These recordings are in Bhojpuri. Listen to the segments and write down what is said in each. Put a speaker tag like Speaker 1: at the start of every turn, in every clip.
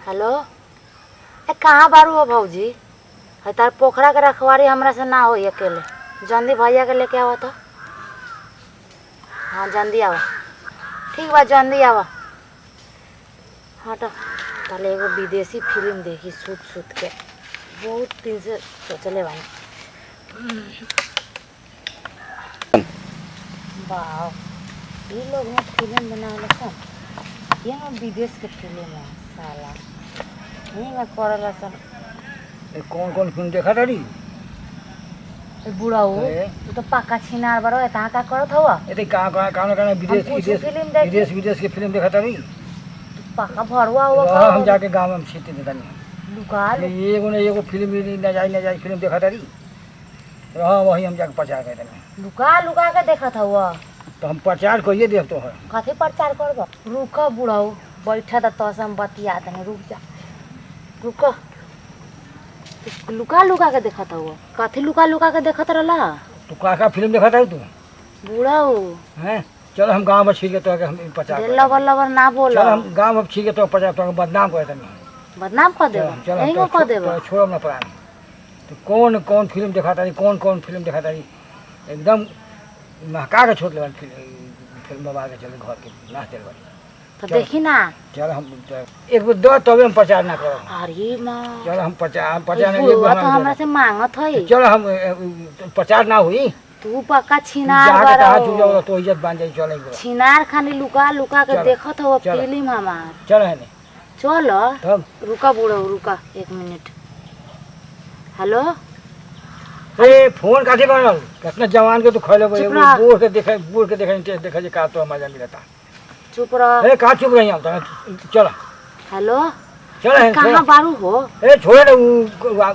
Speaker 1: हेलो ए कहाँ बारू हो भौजी? है तार पोखरा के रखवारी हमरा से ना होई अकेले। जल्दी भैया के लेके आवा तो। हाँ जल्दी आवा। ठीक बा जल्दी आवा। हाँ तो पहले एगो विदेशी फिल्म देखी सूत सूत के। बहुत दिन से सोचले बानी। वाह ये लोग में फिल्म बनावला सन। ये ना विदेश के फिल्म है साला। नहीं मैं करला सन।
Speaker 2: कौन कौन फिल्म देखा तारी?
Speaker 1: बुढ़ा हो तू तो पक्का छिनार बरो है कहाँ का करत हवा?
Speaker 2: ए कहाँ विदेश के फिल्म देखा तारी?
Speaker 1: तू पक्का भरवा हुआ
Speaker 2: का हम जाके गांव में सीते देतानी
Speaker 1: लुकाल
Speaker 2: एगो फिल्म न जाई फिल्म देखा तारी। हां वही हम जाके प्रचार कर देनी।
Speaker 1: लुका के देखत हवा
Speaker 2: तो हम प्रचार करिए देब तो है।
Speaker 1: कथी प्रचार करब? रुका बुढ़ाऊ बैठा त तसम बतिया तने रुक जा। रुका लुका के देखत हवा। कथी लुका के देखत रहला?
Speaker 2: तू का फिल्म देखा तारी तू?
Speaker 1: बुढ़ाऊ
Speaker 2: हैं चल हम गांव में छी के तो हम प्रचार
Speaker 1: लबर ना बोल।
Speaker 2: चल हम गांव में छी के तो प्रचार तो बदनाम कर देनी।
Speaker 1: बदनाम कर देब? नहीं को कर देब।
Speaker 2: छोड़ ना प्राण। तो कौन कौन फिल्म देखा तारी कौन फिल्म देखा तारी एकदम महका के छोड़ ले फिल्म बाबा के चले घर के नाच चल बारी
Speaker 1: तो देखी ना।
Speaker 2: चल हम एक बार दो तबे हम प्रचार ना करो।
Speaker 1: अरे मां
Speaker 2: चल हम प्रचार नहीं
Speaker 1: तो हमरा से मांगत है।
Speaker 2: चल हम प्रचार ना हुई
Speaker 1: तू पक्का छिनार
Speaker 2: जाके कहां
Speaker 1: बरो
Speaker 2: तू जाओ तो इज्जत बांध जाई। चल
Speaker 1: छिनार खाली लुका के देखत हो फिल्म हमार।
Speaker 2: चल है नहीं
Speaker 1: चलो
Speaker 2: तब
Speaker 1: रुका बुढ़ो रुका 1 मिनट। हेलो
Speaker 2: ए फोन काटे करल कितना जवान के तू खले बूढ़ के देखा जे का तो मजा मिलता।
Speaker 1: चुप रह।
Speaker 2: ए का चुप रही हम चल।
Speaker 1: हेलो
Speaker 2: चल है
Speaker 1: कहां बारू हो?
Speaker 2: ए छोड़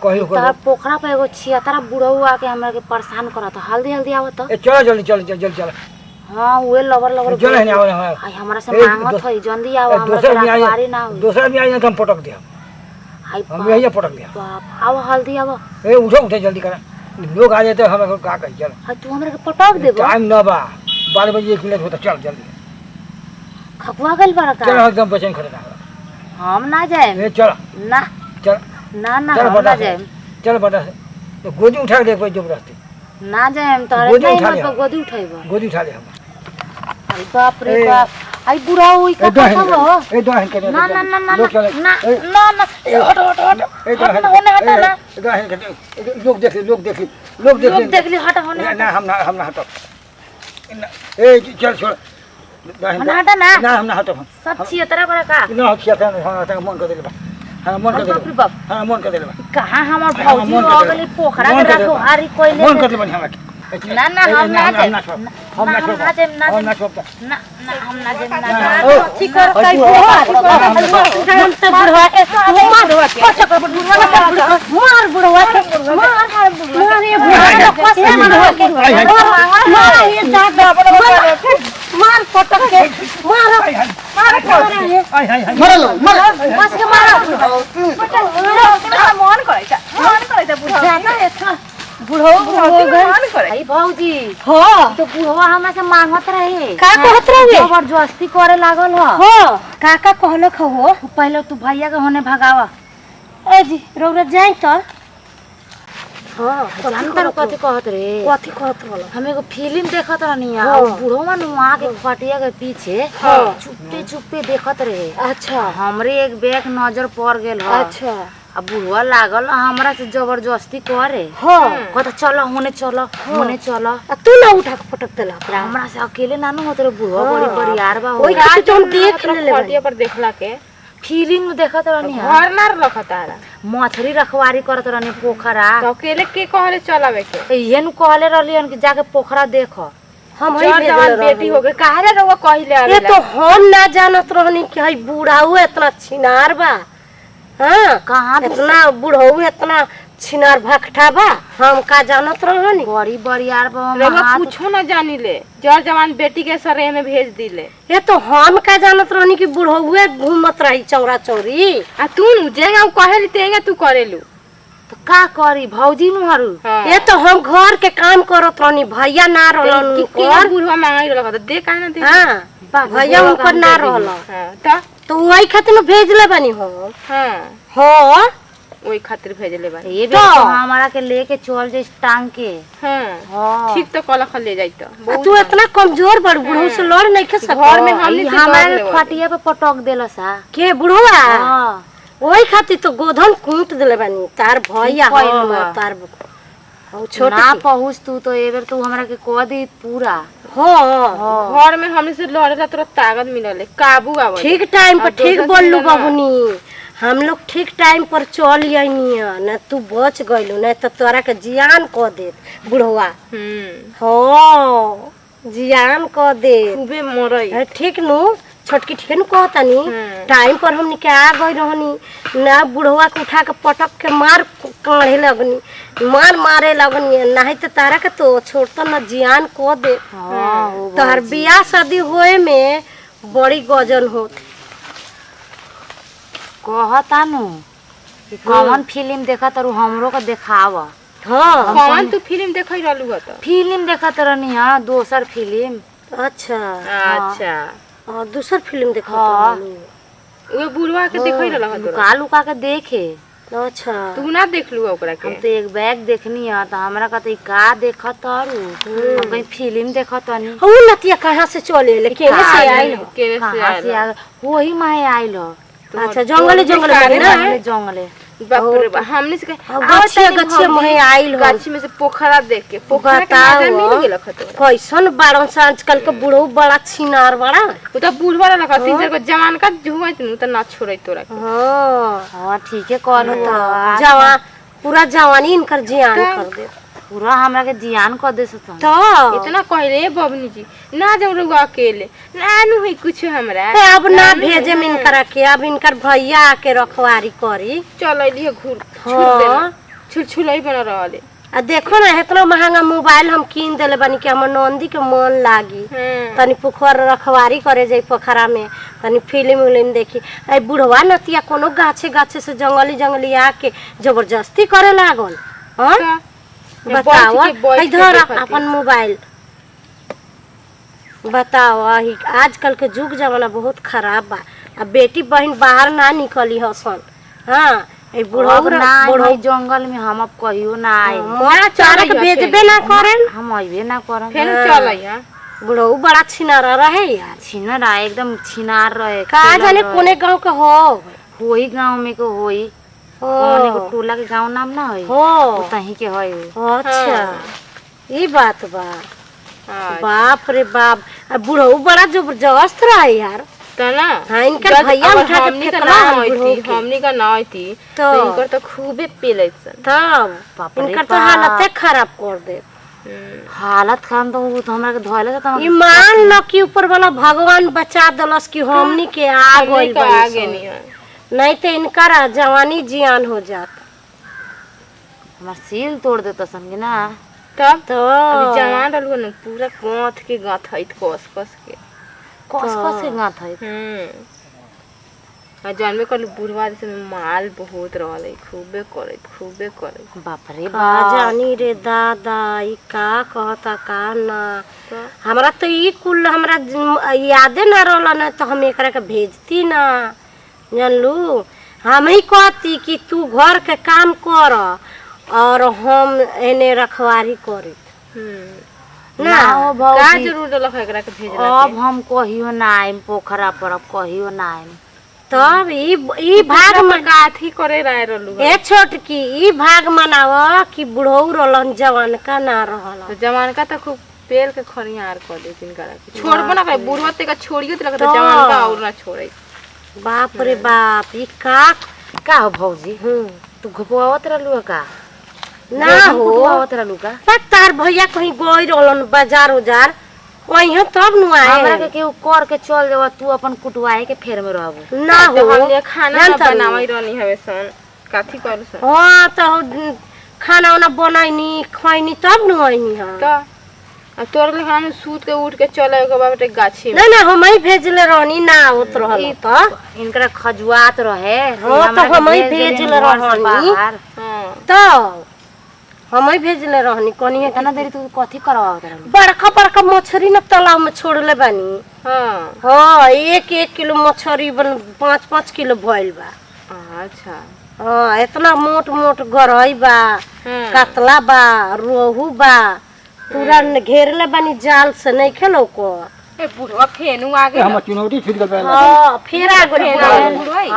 Speaker 2: कहीं
Speaker 1: तार पोखरा पे एगो छियतरा बुढ़ऊ आके हमरा के परेशान करत। हल्दी आवत।
Speaker 2: ए चल जल्दी चल।
Speaker 1: हां ओए लवर
Speaker 2: चल है ना
Speaker 1: आई हमरा से मांगत है जल्दी आवा। हमरा से रखवारी ना हो।
Speaker 2: दूसरा भी आई हम पटक दे। हम यही पटक दे।
Speaker 1: बाप आओ हल्दी आवा।
Speaker 2: ए उठो जल्दी कर लोग आ जाते हम का कही। चल
Speaker 1: हां तू हमरा के पटक देबो?
Speaker 2: टाइम ना बा 12 बजे 1 मिनट होता। चल जल्दी
Speaker 1: खपुआ गइल बड़ा का?
Speaker 2: चल एकदम बचन खड़े
Speaker 1: हम ना जाए।
Speaker 2: ए चल
Speaker 1: ना
Speaker 2: चल
Speaker 1: ना हम ना जाए।
Speaker 2: चल बता तो गोदी उठा के देख जबरदस्ती
Speaker 1: ना जाए हम तोरे नहीं मत गोदी उठाइबो।
Speaker 2: गोदी उठा ले हम।
Speaker 1: अरे बाप रे बाप आई बुढ़ा होई का खबर हो?
Speaker 2: ए दो हन के
Speaker 1: ना ना ना ना
Speaker 2: लोग चले
Speaker 1: ना हट
Speaker 2: ए दो हन
Speaker 1: ना
Speaker 2: ए दो हन के लोग देख
Speaker 1: ली हट होने
Speaker 2: ना हम ना हटो। ए चल छोड़
Speaker 1: हटा ना
Speaker 2: हम ना हटो।
Speaker 1: सब छियतरा बड़ा का
Speaker 2: ना छियतरा हम मन कर देले बा। हां मन कर देले
Speaker 1: बाप
Speaker 2: हां मन कर देले बा।
Speaker 1: कहां हमर भौजी हो गेली पोखरा के रखो हारी कोई ले
Speaker 2: मन कर देले हमरा
Speaker 1: ना हम ना जाए।
Speaker 2: ना हम ना
Speaker 1: ठीक कर कई हम तो बुढ़वा के मार बुढ़वा के मार ये बुढ़वा फसे मार ये जात मार पटक के मार बस के मन करे बुढ़वा बुढ़ो भौजी हो तो बुढ़वा हमरा से मांगत रहे।
Speaker 3: का कहत रहे?
Speaker 1: जबरदस्ती करे लागल हो।
Speaker 3: हां का कहलो खहो?
Speaker 1: पहले तू भैया के होने भगावा।
Speaker 3: ए जी रोग जाई तो।
Speaker 1: हां जानतर कथी कहत रे?
Speaker 3: कथी कहत रहल?
Speaker 1: हम एगो फिल्म देखत रहनी आ बुढ़वा नुआ के खटिया के पीछे चुपे देखत रहे।
Speaker 3: अच्छा
Speaker 1: हमरे एक बैग नजर पड़ गेल हो।
Speaker 3: अच्छा
Speaker 1: अब बुढ़वा लागल हमरा से जबरदस्ती करे।
Speaker 3: हां
Speaker 1: कहता चलो होने चलो
Speaker 3: तू ना उठा के पटक देला
Speaker 1: हमरा से अकेले नानू होत रे। बुढ़वा बड़ी बरियार बा।
Speaker 3: ओई का तुम देख ले
Speaker 4: खटिया पर देखला के
Speaker 1: फिल्म देखत रहनी
Speaker 4: घर ना रखतारा
Speaker 1: मछली रखवारी करत रहनी पोखरा।
Speaker 4: तो अकेले के कहले चलावे के?
Speaker 1: ये नु कहले रहलियन कि जाके पोखरा देखो।
Speaker 3: हम
Speaker 4: जवान बेटी हो गए काहे रवा कहले आवे?
Speaker 3: ये तो हम ना जानत रहनी कि हई बुढ़ाऊ इतना छिनार बा। हां
Speaker 1: कहां
Speaker 3: इतना बुढ़ाऊ इतना छिनार भखटा बा हम का जानत रहनी?
Speaker 1: बड़ी बरियार बा।
Speaker 4: रवा कुछो ना जानी ले जर जवान बेटी के सरे में भेज दिले।
Speaker 3: ये तो हम का जानत रहनी कि बुढ़ाऊ घूमत रही चौरा चौरी।
Speaker 4: आ तू नु जेगा कहली तेगा तू करेलू
Speaker 1: तो का करी भौजी नु हरू।
Speaker 3: ये तो हम घर के काम करत रहनी भैया ना रहलन
Speaker 4: के बुढ़वा मांगाई रहल दे काहे ना दे।
Speaker 3: हां भैया उनकर ना रहल।
Speaker 4: हां त
Speaker 3: तो वही खातिर भेजले बानी हो।
Speaker 4: हाँ
Speaker 3: हाँ
Speaker 4: वही खातिर भेजले बा।
Speaker 1: ये भी तो हमारा के लेके चल जे टांग के।
Speaker 4: हाँ
Speaker 1: हाँ
Speaker 4: ठीक तो कल ले जाई तो
Speaker 3: तू इतना कमजोर बड़ बुढ़ऊ से लड़ नहीं खा
Speaker 4: घर में
Speaker 3: सकत।
Speaker 4: हमनी से
Speaker 1: हमारा
Speaker 4: लड़
Speaker 1: के
Speaker 4: लेवल।
Speaker 1: खटिया पे पटक देला सा।
Speaker 3: के बुढ़वा
Speaker 1: हाँ
Speaker 3: वही खातिर तो गोधन कूट देले बानी तार भैया
Speaker 1: ठीक कइल
Speaker 3: हम
Speaker 1: बा।
Speaker 3: तार छोट
Speaker 1: ना पहुँच तू ए बेर तू हमरा के कह दी पूरा।
Speaker 3: हाँ
Speaker 4: घर में हमनी से लड़ेला तोरा ताकत मिलले काबू आवे।
Speaker 3: ठीक टाइम पर
Speaker 4: और
Speaker 3: ठीक
Speaker 4: दोसर
Speaker 3: बोललू
Speaker 4: चीज ना।
Speaker 3: बबुनी हम लोग ठीक टाइम पर चल आईनी न तू बच गइलू न तो तोरा के जियान क दे बुढ़वा। हाँ जियान क दे
Speaker 4: खूबे मरई।
Speaker 3: ठीक नु छोटकी ठीक नु कहतानी टाइम पर हमनी के आ गई रहनी ना बुढ़वा के उठा के पटक के मार काढ़े लगनी मारे लगनी नहीं तो तारा के तो छोड़ता न जियान क दे।
Speaker 1: हाँ हो
Speaker 3: तोहर बियाह शादी होए में बड़ी गजन होत।
Speaker 1: कहता नु कि कौन फिल्म देखा तारू हमरो के देखाव।
Speaker 3: हाँ
Speaker 4: कौन तू फिल्म देखई रहलू त?
Speaker 1: फिल्म देखत रहनी है दोसर फिल्म।
Speaker 3: अच्छा
Speaker 4: अच्छा
Speaker 3: और दूसर फिल्म देखा
Speaker 1: हाँ।
Speaker 4: वे बुढ़वा के देखई रहल तोरा?
Speaker 1: लुका लुका के देखे।
Speaker 3: अच्छा
Speaker 4: तू ना देखलू ओकरा
Speaker 1: हम
Speaker 4: के?
Speaker 1: तो एक बैग देखनी है तो हमरा कहते का देखत तारू हम कहीं फिल्म देखत नहीं।
Speaker 3: ऊ नतिया कहाँ से चले ले केने से आइल हो?
Speaker 4: केने से
Speaker 1: कहाँ से
Speaker 4: आयल?
Speaker 1: आ वही माहे आइल हो।
Speaker 3: अच्छा जंगले जंगले में ना
Speaker 1: जंगले जंगले
Speaker 4: बाप रे बाप हमने से
Speaker 3: गछिया गछिया मोहे आइल हो।
Speaker 4: गाछी में से पोखरा देख के पोखरा के
Speaker 3: बताओ।
Speaker 4: मजा मिल गेल खतरा।
Speaker 3: कैसन बाड़न से आजकल के बुढ़ऊ बड़ा छिनार बड़ा।
Speaker 4: उ त बुढ़वा लगा तीन चार को जवान का जुआ तनु त ना छोड़ै तोरा के।
Speaker 3: हाँ
Speaker 1: हाँ ठीक है कहलू तो
Speaker 3: जवान पूरा जवानी इनकर जियान कर दे
Speaker 1: पूरा हमरा के जियान कर दे सकता।
Speaker 3: तो
Speaker 4: इतना कहले बबनी जी ना जाऊ रुआ अकेले ना नु है कुछ हमरा।
Speaker 3: अब ना भेजे में इनकर के अब इनकर भैया आके रखवारी करी।
Speaker 4: चलैली घूर छुल
Speaker 3: हाँ।
Speaker 4: देला छुलछुलई बन रहले।
Speaker 3: आ देखो ना इतना महंगा मोबाइल हम कीन देले बानी कि हमर नंदी के मन लागी तनी पोखर रखवारी करे जाई पोखरा में तनी फिल्म उलिम देखी। आई बुढ़वा नतिया कोनो गाछे गाछे से जंगली जंगली आके जबरदस्ती करे लागल। हाँ बताओ इधर अपन मोबाइल बताओ। आजकल के जुग जमाना बहुत खराब बा। अब बेटी बहन बाहर ना निकली हसन। हाँ ए बुढ़ऊ
Speaker 1: ना बुढ़ऊ जंगल में हम अब कहियो ना आए।
Speaker 3: मोरा चारा के बेचबे ना करेन
Speaker 1: हम अइबे ना करम।
Speaker 4: फिर चलै हां
Speaker 3: बुढ़ऊ बड़ा छिनारा रहे यार।
Speaker 1: छिनर आ एकदम छिनार रहे।
Speaker 3: का जाने कोने गांव के हो
Speaker 1: होई गांव में को होई कोने को टोला के गांव नाम ना होई
Speaker 3: हो
Speaker 1: तही के होई।
Speaker 3: अच्छा ये बात बा। बाप रे बाप अब बुढ़ऊ बड़ा जबरदस्त रहे यार।
Speaker 4: तना
Speaker 3: हाँ इनका भैया उठा के फेंकला
Speaker 4: हमनी का ना होती
Speaker 3: तो
Speaker 4: इनकर तो खूबे पेलैसन।
Speaker 3: तब इनकर तो हालते खराब कर दे।
Speaker 1: हालत खान तो हमरा के धोले त
Speaker 3: ईमान ल कि ऊपर वाला भगवान बचा दलस कि हमनी के आ गइल
Speaker 4: आगे नहीं है।
Speaker 3: नहीं तो इनका जवानी जियान हो जात।
Speaker 1: हमर सील तोड़ देता सन के ना।
Speaker 4: तब
Speaker 3: तो
Speaker 4: अभी जवान रहलू न पूरा गांठ के गांठ हइत कस कस के
Speaker 1: कस कस के गांठ है।
Speaker 4: आ जानबे कर बुढ़वा जैसे में माल बहुत रहले खूबे करे।
Speaker 1: बाप रे
Speaker 3: का जानी रे दादा ई का कहता का ना। हमरा तो ई कुल हमरा यादे ना रहला ना तो हम एकरा के भेजती ना जानलू। हम ही कहती कि तू घर के काम कर और हम एने रखवारी करी
Speaker 1: ना हो
Speaker 4: का
Speaker 1: भौजी
Speaker 4: जरूर रहल एकरा के भेजला
Speaker 1: अब हम कहियो ना आइम पोखरा पर अब कहियो ना आइम।
Speaker 3: तब ई भाग में
Speaker 4: काथी करे रहे रहलू
Speaker 3: ए छोटकी ई भाग मनाव कि बुढ़ऊ रहलन जवान का ना रहल।
Speaker 4: तो जवान का तो खूब पेड़ के खरियार कर दे तिनका के छोड़बो ना करे बुढ़वा ते का छोड़ियो त लगता जवान का और ना छोड़े।
Speaker 3: बाप रे बाप ई का
Speaker 1: हो भौजी तू घुपवावत रहलू का
Speaker 3: ना हो
Speaker 1: घुपवावत रहलू का।
Speaker 3: तार भैया कहीं गई रहलन बाजार उजार वहीं तब नु
Speaker 1: हमरा के
Speaker 3: आए
Speaker 1: केहू कर के चल जाव तू अपन कुटवाए के फेर में रहबू
Speaker 3: ना
Speaker 4: तो
Speaker 3: हो।
Speaker 4: हमने खाना ना बनावई रहनी हवे सन काथी करू सन
Speaker 3: हाँ तो खाना वाना बनैनी खैनी तब नु आईनी हां।
Speaker 4: तो आ तोर ले खाना सूत के उठ के चले के बाबे गाछी में
Speaker 3: ना हम ही भेजले रहनी ना होत रहल तो
Speaker 1: इनकरा खजुआत रहे
Speaker 3: हाँ तो हम ही भेजले रहनी
Speaker 4: हां
Speaker 3: तो हम ही भेजले रहनी कनी है
Speaker 1: इतना देरी तू कथी करवावत रहल?
Speaker 3: बड़का बड़का मछली न तालाब में छोड़ले बानी।
Speaker 4: हाँ
Speaker 3: हाँ 1-1 किलो मछली 5-5 किलो भइल बा।
Speaker 4: अच्छा
Speaker 3: हाँ इतना मोट मोट गरई बा, कतला बा, रोहू बा, पूरा घेरले बानी जाल से नहीं खेलो को।
Speaker 4: ए बुढ़वा फेनु आ गए
Speaker 2: हम चुनौती छूट गए
Speaker 3: हाँ फिर आ गए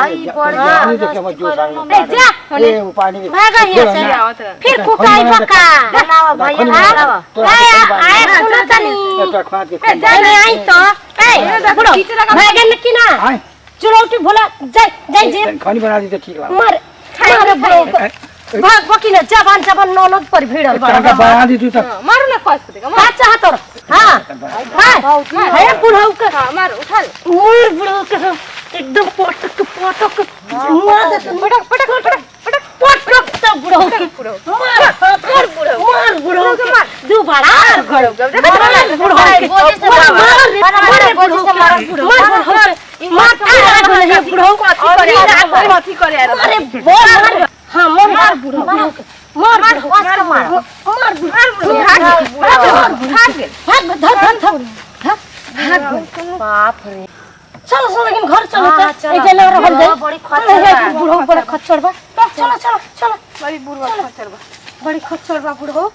Speaker 1: आई बड़
Speaker 2: पानी देखे मत जो सारे ए वो पानी
Speaker 3: भागा यहाँ से
Speaker 4: आवत रह
Speaker 3: फिर कुकाई बका
Speaker 1: बनावा भैया बनावा।
Speaker 3: आए सुनो तनी
Speaker 2: तो खाद के
Speaker 3: नहीं आई तो ए बुढ़ो भागे न की ना
Speaker 2: आए
Speaker 3: चुनौती भोला जाय जाय जे
Speaker 2: खानी बना दी तो ठीक है
Speaker 3: मार मार बुढ़ो भाग बकी ना जवान जवान ननद पर भिड़ल बा
Speaker 2: का बना दी तू तो
Speaker 4: मारू ना खस देगा
Speaker 3: का चाहत और हां है बुढ़ो के
Speaker 4: हां मार उठा ले
Speaker 3: मोर बुढ़ो के एकदम पटक पटक मार दे पटक पटक पटक पटक पटक तो बुढ़ो के मार बुढ़ो के मार दोबारा बुढ़ो के मार बुढ़ो से मार बुढ़ो
Speaker 4: कथी करे
Speaker 3: अरे बोल हां मार बुढ़ो मार
Speaker 1: बाप रे
Speaker 3: चलो लेकिन घर चलो तो ए जले रहल जाई
Speaker 1: बड़ी खच्चर
Speaker 3: बुढ़ो बड़ा खच्चर बा चलो चलो चलो
Speaker 4: बड़ी बुढ़वा खचर बा
Speaker 3: बड़ी खच्चर बा बुढ़ो